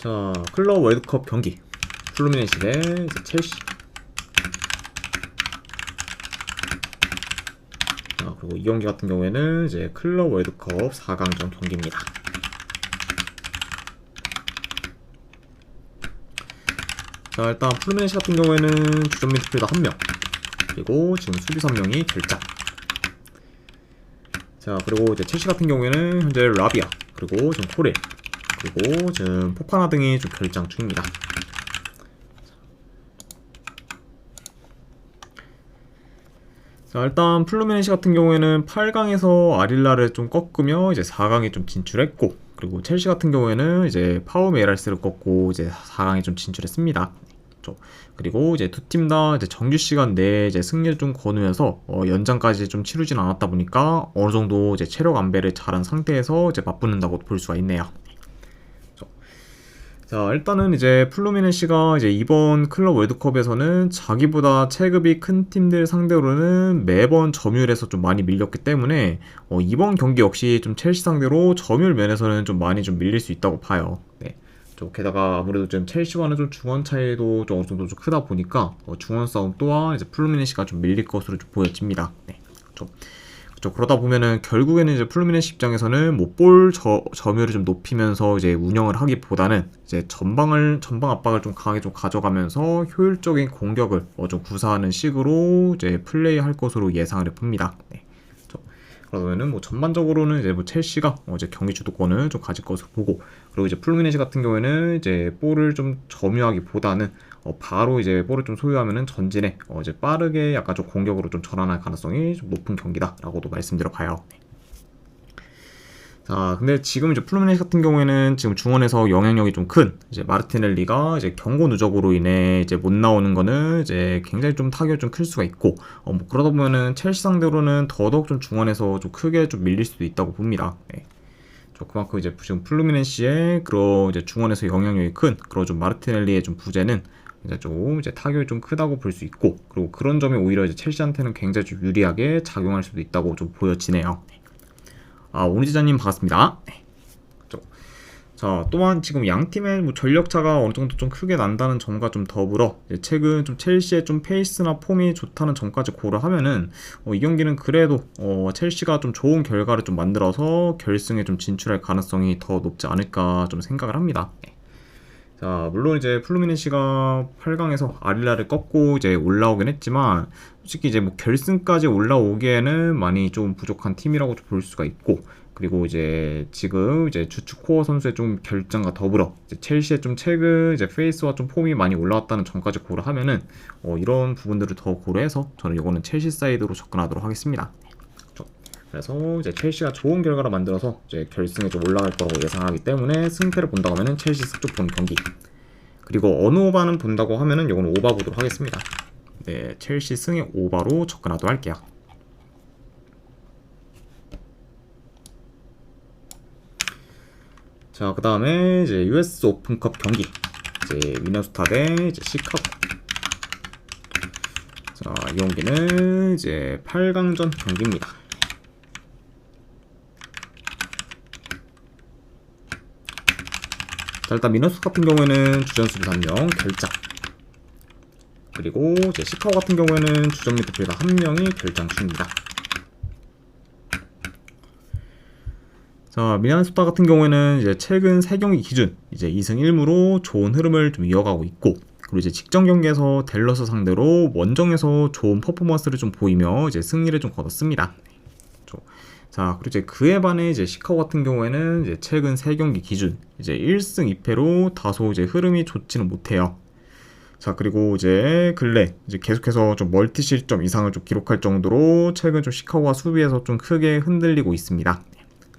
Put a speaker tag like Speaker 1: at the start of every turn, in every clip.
Speaker 1: 자, 클럽 월드컵 경기 플루미네시 대 이제 첼시. 자, 그리고 이 경기 같은 경우에는 이제 클럽 월드컵 4강전 경기입니다. 자, 일단 플루미네시 같은 경우에는 주전 미드필더 1명, 그리고 지금 수비수 1명이 결장. 자, 그리고 이제 첼시 같은 경우에는 현재 라비아, 그리고 지금 코렐, 그리고 지금 포파나 등이 좀 결장 중입니다. 자, 일단 플루미네시 같은 경우에는 8강에서 아릴라를 좀 꺾으며 이제 4강에 좀 진출했고, 그리고 첼시 같은 경우에는 이제 파우메이랄스를 꺾고 이제 4강에 좀 진출했습니다. 그리고 이제 두 팀 다 이제 정규 시간 내에 이제 승리를 좀 거두면서 연장까지 좀 치르진 않았다 보니까 어느 정도 이제 체력 안배를 잘한 상태에서 이제 맞붙는다고 볼 수가 있네요. 자, 일단은 이제 플루미네시가 이제 이번 클럽 월드컵에서는 자기보다 체급이 큰 팀들 상대로는 매번 점유율에서 좀 많이 밀렸기 때문에 이번 경기 역시 좀 첼시 상대로 점유율 면에서는 좀 많이 좀 밀릴 수 있다고 봐요. 네. 게다가 아무래도 좀 첼시와는 좀 중원 차이도 좀 어느 정도 좀 크다 보니까 중원 싸움 또한 이제 플루미네시가 좀 밀릴 것으로 좀 보여집니다. 네. 그러다 보면은 결국에는 이제 플루미네시 입장에서는 뭐 볼 점유율을 좀 높이면서 이제 운영을 하기보다는 이제 전방 압박을 좀 강하게 좀 가져가면서 효율적인 공격을 좀 구사하는 식으로 이제 플레이할 것으로 예상을 해봅니다. 네. 그러면은 뭐 전반적으로는 이제 뭐 첼시가 이제 경기 주도권을 좀 가질 것으로 보고, 그리고 이제 플루미네시 같은 경우에는 이제 볼을 좀 점유하기보다는 바로 이제 볼을 좀 소유하면은 전진에 이제 빠르게 약간 좀 공격으로 좀 전환할 가능성이 좀 높은 경기다라고도 말씀드려 봐요. 자, 근데 지금 이제 플루미네시 같은 경우에는 지금 중원에서 영향력이 좀 큰 이제 마르티넬리가 이제 경고 누적으로 인해 이제 못 나오는 거는 이제 굉장히 좀 타격이 좀 클 수가 있고, 뭐 그러다 보면은 첼시 상대로는 더더욱 좀 중원에서 좀 크게 좀 밀릴 수도 있다고 봅니다. 네. 그만큼 이제 지금 플루미네시의 그런 이제 중원에서 영향력이 큰 그런 좀 마르티넬리의 좀 부재는 이제 좀 이제 타격이 좀 크다고 볼 수 있고, 그리고 그런 점이 오히려 이제 첼시한테는 굉장히 좀 유리하게 작용할 수도 있다고 좀 보여지네요. 오니지자님 반갑습니다. 네. 자, 또한 지금 양 팀의 뭐 전력차가 어느 정도 좀 크게 난다는 점과 좀 더불어 최근 좀 첼시의 좀 페이스나 폼이 좋다는 점까지 고려하면은 이 경기는 그래도 첼시가 좀 좋은 결과를 좀 만들어서 결승에 좀 진출할 가능성이 더 높지 않을까 좀 생각을 합니다. 네. 자, 물론 이제 플루미네시가 8강에서 아릴라를 꺾고 이제 올라오긴 했지만, 솔직히 이제 뭐 결승까지 올라오기에는 많이 좀 부족한 팀이라고 볼 수가 있고, 그리고 이제 지금 이제 주축 코어 선수의 좀 결정과 더불어 이제 첼시의 좀 최근 이제 페이스와 좀 폼이 많이 올라왔다는 점까지 고려하면은 이런 부분들을 더 고려해서 저는 이거는 첼시 사이드로 접근하도록 하겠습니다. 그래서 이제 첼시가 좋은 결과를 만들어서 이제 결승에 좀 올라갈 거라고 예상하기 때문에 승패를 본다고 하면은 첼시 승쪽 보는 경기, 그리고 어느 오바는 본다고 하면은 이거는 오바 보도록 하겠습니다. 네, 첼시 승의 오바로 접근하도록 할게요. 자, 그 다음에 이제 US 오픈컵 경기, 이제 미네소타 대 이제 시카고. 자, 이 경기는 이제 8강전 경기입니다. 자, 일단 미네소타 같은 경우에는 주전 수비 3명 결장, 그리고 이제 시카고 같은 경우에는 주전 미드필더 1명이 결장 중입니다. 자, 미네소타 같은 경우에는 이제 최근 3경기 기준 이제 2승 1무로 좋은 흐름을 좀 이어가고 있고, 그리고 이제 직전 경기에서 댈러스 상대로 원정에서 좋은 퍼포먼스를 좀 보이며 이제 승리를 좀 거뒀습니다. 자, 그리고 이제 그에 반해 이제 시카고 같은 경우에는 이제 최근 3경기 기준 이제 1승 2패로 다소 이제 흐름이 좋지는 못해요. 자, 그리고 이제 근래 이제 계속해서 좀 멀티 실점 이상을 좀 기록할 정도로 최근 좀 시카고가 수비에서 좀 크게 흔들리고 있습니다.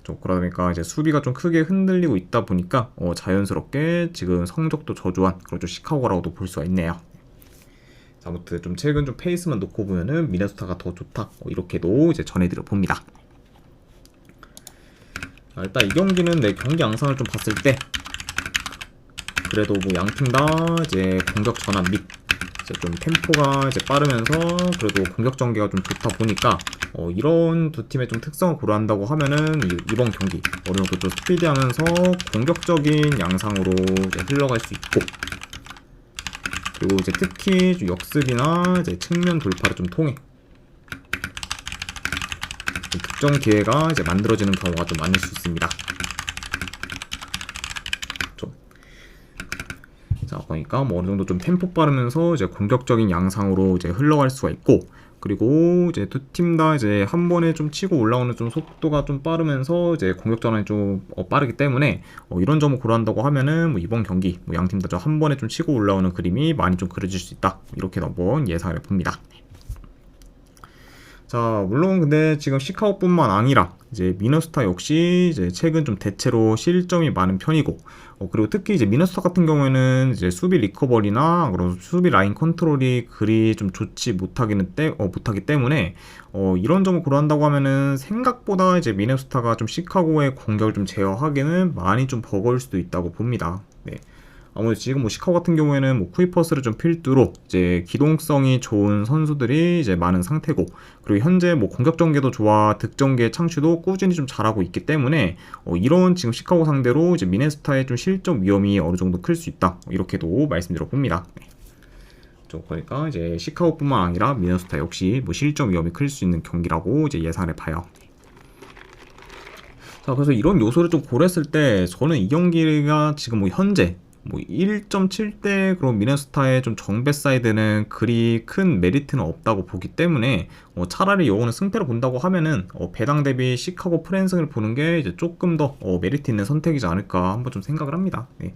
Speaker 1: 그러다 보니까 이제 수비가 좀 크게 흔들리고 있다 보니까 자연스럽게 지금 성적도 저조한 그런 좀 시카고라고도 볼 수가 있네요. 자, 아무튼 좀 최근 좀 페이스만 놓고 보면은 미네소타가 더 좋다 이렇게도 이제 전해드려 봅니다. 자, 일단 이 경기는 내 경기 양상을 좀 봤을 때 그래도 뭐 양팀 다 이제 공격 전환 및 이제 좀 템포가 이제 빠르면서 그래도 공격 전개가 좀 좋다 보니까 이런 두 팀의 좀 특성을 고려한다고 하면은 이번 경기 어느 정도 좀 스피디하면서 공격적인 양상으로 이제 흘러갈 수 있고, 그리고 이제 특히 좀 역습이나 이제 측면 돌파를 좀 통해 득점 기회가 이제 만들어지는 경우가 좀 많을 수 있습니다. 자, 그러니까 뭐 어느 정도 좀 템포 빠르면서 이제 공격적인 양상으로 이제 흘러갈 수가 있고, 그리고 이제 두 팀 다 이제 한 번에 좀 치고 올라오는 좀 속도가 좀 빠르면서 이제 공격 전환이 좀 빠르기 때문에 이런 점을 고려한다고 하면은 뭐 이번 경기 뭐 양 팀 다 한 번에 좀 치고 올라오는 그림이 많이 좀 그려질 수 있다, 이렇게 한번 예상을 해봅니다. 자, 물론 근데 지금 시카고뿐만 아니라 이제 미네소타 역시 이제 최근 좀 대체로 실점이 많은 편이고, 그리고 특히 이제 미네소타 같은 경우에는 이제 수비 리커버리나 그런 수비 라인 컨트롤이 그리 좀 좋지 못하기 때문에 이런 점을 고려한다고 하면은 생각보다 이제 미네소타가 좀 시카고의 공격을 좀 제어하기는 많이 좀 버거울 수도 있다고 봅니다. 네. 아무래도 지금 뭐 시카고 같은 경우에는 뭐 쿠이퍼스를 좀 필두로 이제 기동성이 좋은 선수들이 이제 많은 상태고, 그리고 현재 뭐 공격 전개도 좋아 득점계 창출도 꾸준히 좀 잘하고 있기 때문에 이런 지금 시카고 상대로 이제 미네소타의 좀 실점 위험이 어느 정도 클 수 있다, 이렇게도 말씀드려 봅니다. 네. 그러니까 이제 시카고뿐만 아니라 미네소타 역시 뭐 실점 위험이 클 수 있는 경기라고 이제 예상을 봐요. 자, 그래서 이런 요소를 좀 고려했을 때 저는 이 경기가 지금 뭐 현재 뭐 1.7대 그런 미네소타의 좀 정배 사이드는 그리 큰 메리트는 없다고 보기 때문에 차라리 요거는 승패를 본다고 하면은 배당 대비 시카고 프랜승을 보는 게 이제 조금 더 메리트 있는 선택이지 않을까 한번 좀 생각을 합니다. 네.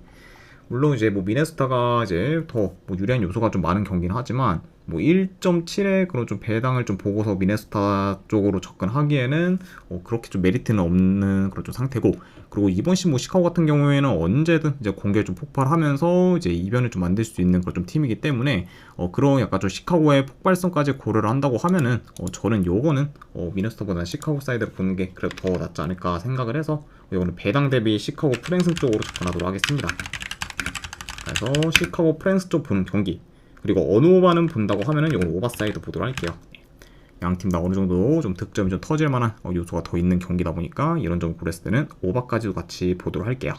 Speaker 1: 물론 이제 뭐 미네소타가 이제 더 뭐 유리한 요소가 좀 많은 경기는 하지만 뭐 1.7의 그런 좀 배당을 좀 보고서 미네소타 쪽으로 접근하기에는 그렇게 좀 메리트는 없는 그런 좀 상태고, 그리고 이번 뭐 시카고 같은 경우에는 언제든 이제 공격을 좀 폭발하면서 이제 이변을 좀 만들 수 있는 그런 좀 팀이기 때문에 그런 약간 좀 시카고의 폭발성까지 고려를 한다고 하면은 저는 요거는 미네소타보다 시카고 사이드를 보는 게 그래도 더 낫지 않을까 생각을 해서 요거는 배당 대비 시카고 프랜승 쪽으로 접근하도록 하겠습니다. 그래서 시카고 프랜스 쪽 보는 경기, 그리고 어느 오바는 본다고 하면은 이건 오바사이드 보도록 할게요. 양 팀 다 어느 정도 좀 득점이 좀 터질 만한 요소가 더 있는 경기다 보니까 이런 점 고렸을 때는 오바까지도 같이 보도록 할게요.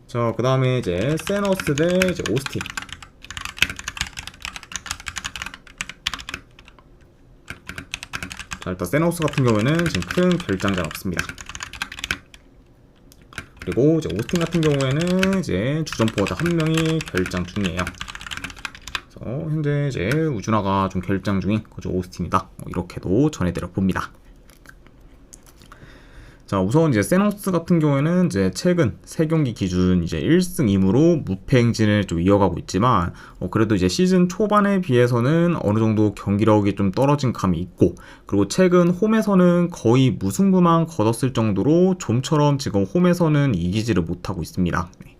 Speaker 1: 자, 그 다음에 이제 세너스 대 이제 오스틴. 자, 일단 세너스 같은 경우에는 지금 큰 결장전 없습니다. 그리고 이제 오스틴 같은 경우에는 이제 주전포자 한 명이 결장 중이에요. 그래서 현재 이제 우준화가 좀 결장 중인 그죠 오스틴이다, 이렇게도 전해드려 봅니다. 자, 우선 이제 세너스 같은 경우에는 이제 최근 3경기 기준 이제 1승 2무로 무패 행진을 좀 이어가고 있지만 그래도 이제 시즌 초반에 비해서는 어느 정도 경기력이 좀 떨어진 감이 있고, 그리고 최근 홈에서는 거의 무승부만 거뒀을 정도로 좀처럼 지금 홈에서는 이기지를 못하고 있습니다. 네.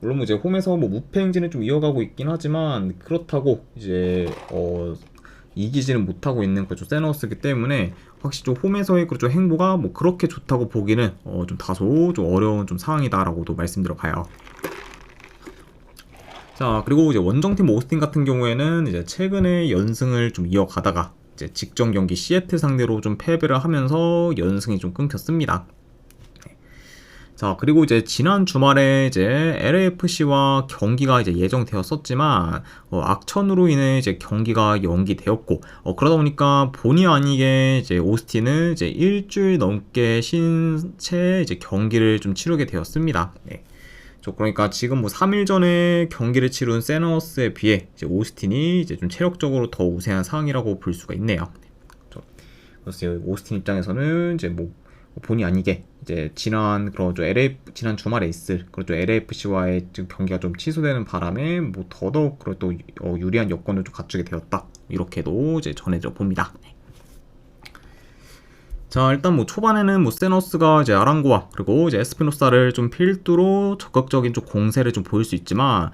Speaker 1: 물론 이제 홈에서 뭐 무패 행진을 좀 이어가고 있긴 하지만 그렇다고 이제 이기지는 못하고 있는 그죠 세너스이기 때문에 확실히 좀 홈에서의 그죠 행보가 뭐 그렇게 좋다고 보기는 좀 다소 좀 어려운 좀 상황이다라고도 말씀드려 봐요. 자, 그리고 이제 원정팀 오스틴 같은 경우에는 이제 최근에 연승을 좀 이어가다가 이제 직전 경기 시애틀 상대로 좀 패배를 하면서 연승이 좀 끊겼습니다. 자, 그리고 이제 지난 주말에 이제 LAFC와 경기가 이제 예정되었었지만 악천후로 인해 이제 경기가 연기되었고, 그러다 보니까 본의 아니게 이제 오스틴은 이제 일주일 넘게 쉰 채 이제 경기를 좀 치르게 되었습니다. 네. 그러니까 지금 뭐 3일 전에 경기를 치룬 세너스에 비해 이제 오스틴이 이제 좀 체력적으로 더 우세한 상황이라고 볼 수가 있네요. 그래서 오스틴 입장에서는 이제 뭐 본의 아니게 이제 지난 주말에 있을 그런 LAFC와의 지금 경기가 좀 취소되는 바람에 뭐 더더욱 그런 또 유리한 여건을 좀 갖추게 되었다, 이렇게도 이제 전해져 봅니다. 자, 일단 뭐 초반에는 뭐 세너스가 이제 아랑고와 그리고 이제 에스피노사를 좀 필두로 적극적인 좀 공세를 좀 보일 수 있지만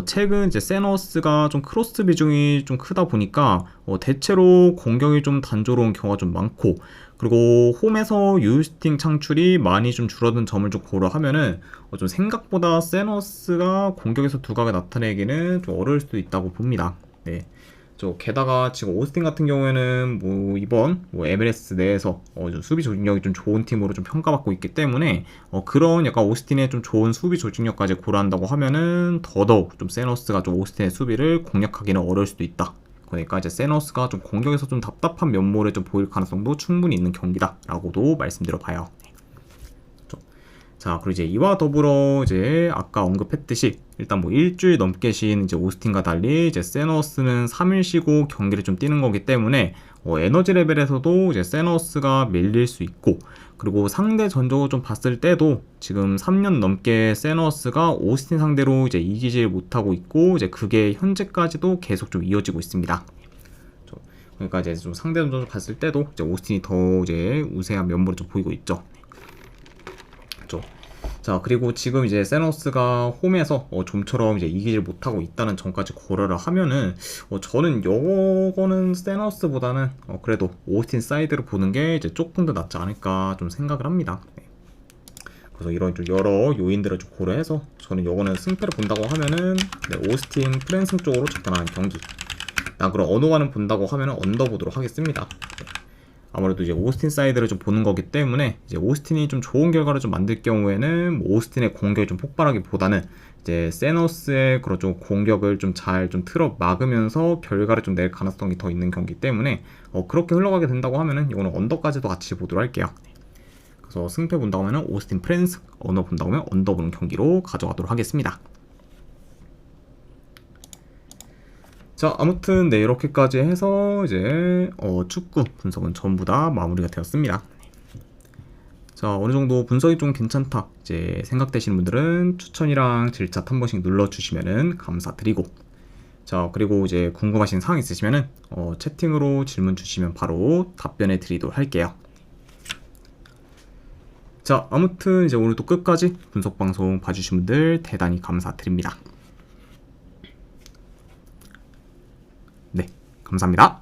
Speaker 1: 최근 이제 세너스가 좀 크로스 비중이 좀 크다 보니까 대체로 공격이 좀 단조로운 경우가 좀 많고, 그리고 홈에서 유효슈팅 창출이 많이 좀 줄어든 점을 좀 고려하면은 좀 생각보다 세너스가 공격에서 두각을 나타내기는 좀 어려울 수도 있다고 봅니다. 네. 게다가 지금 오스틴 같은 경우에는 이번 MLS 내에서 좀 수비 조직력이 좀 좋은 팀으로 좀 평가받고 있기 때문에 그런 약간 오스틴의 좀 좋은 수비 조직력까지 고려한다고 하면은 더더욱 좀 세너스가 좀 오스틴의 수비를 공략하기는 어려울 수도 있다. 그러니까 이제 세너스가 좀 공격에서 좀 답답한 면모를 좀 보일 가능성도 충분히 있는 경기다라고도 말씀드려 봐요. 자, 그리고 이제 이와 더불어 이제 아까 언급했듯이 일단 일주일 넘게 쉰 이제 오스틴과 달리 이제 세너스는 3일 쉬고 경기를 좀 뛰는 거기 때문에 에너지 레벨에서도 이제 세너스가 밀릴 수 있고, 그리고 상대 전적을 좀 봤을 때도 지금 3년 넘게 세너스가 오스틴 상대로 이제 이기질 못하고 있고, 이제 그게 현재까지도 계속 좀 이어지고 있습니다. 그러니까 이제 좀 상대 전적을 봤을 때도 이제 오스틴이 더 이제 우세한 면모를 좀 보이고 있죠. 자, 그리고 지금 이제 세너스가 홈에서 좀처럼 이제 이기질 못하고 있다는 점까지 고려를 하면은 저는 요거는 세너스보다는 그래도 오스틴 사이드로 보는 게 이제 조금 더 낫지 않을까 좀 생각을 합니다. 네. 그래서 이런 좀 여러 요인들을 좀 고려해서 저는 요거는 승패를 본다고 하면은 오스틴 프랜승 쪽으로 접근하는 경기. 그럼 언어관을 본다고 하면은 언더 보도록 하겠습니다. 네. 아무래도 이제 오스틴 사이드를 좀 보는 거기 때문에 이제 오스틴이 좀 좋은 결과를 좀 만들 경우에는 오스틴의 공격이 좀 폭발하기보다는 이제 세너스의 그런 좀 공격을 좀 잘 좀 틀어 막으면서 결과를 좀 낼 가능성이 더 있는 경기 때문에 그렇게 흘러가게 된다고 하면은 이거는 언더까지도 같이 보도록 할게요. 그래서 승패 본다고 하면은 오스틴 프랜스, 언더 본다고 하면 언더 보는 경기로 가져가도록 하겠습니다. 자, 아무튼 네, 이렇게까지 해서 이제 축구 분석은 전부 다 마무리가 되었습니다. 자, 어느 정도 분석이 좀 괜찮다 이제 생각되시는 분들은 추천이랑 질차 한 번씩 눌러주시면은 감사드리고, 자, 그리고 이제 궁금하신 사항 있으시면은 채팅으로 질문 주시면 바로 답변해 드리도록 할게요. 자, 아무튼 이제 오늘도 끝까지 분석 방송 봐주신 분들 대단히 감사드립니다. 네, 감사합니다.